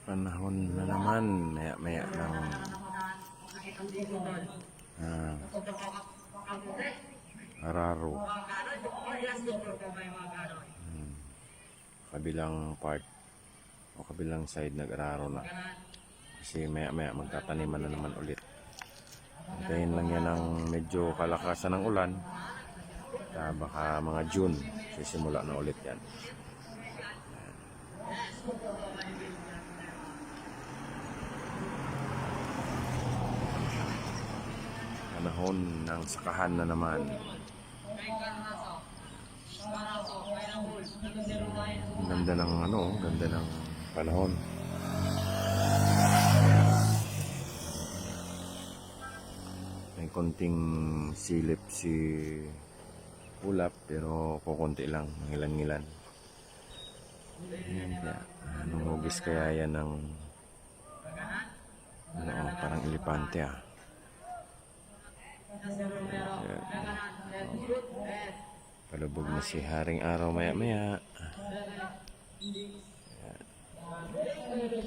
Panahon na naman, maya-maya ng araro. Kabilang part o kabilang side nag-araro na. Kasi maya-maya magtataniman na naman ulit. Antayin lang yan ng medyo kalakasan ng ulan. Baka mga June, sisimula na ulit yan. Panahon ng sakahan na naman. Ganda ng ganda ng panahon. May konting silip si ulap pero kukunti lang, ngilan-ngilan. Anong hugis kaya yan ng parang elepante palubog na si Haring Araw maya-maya.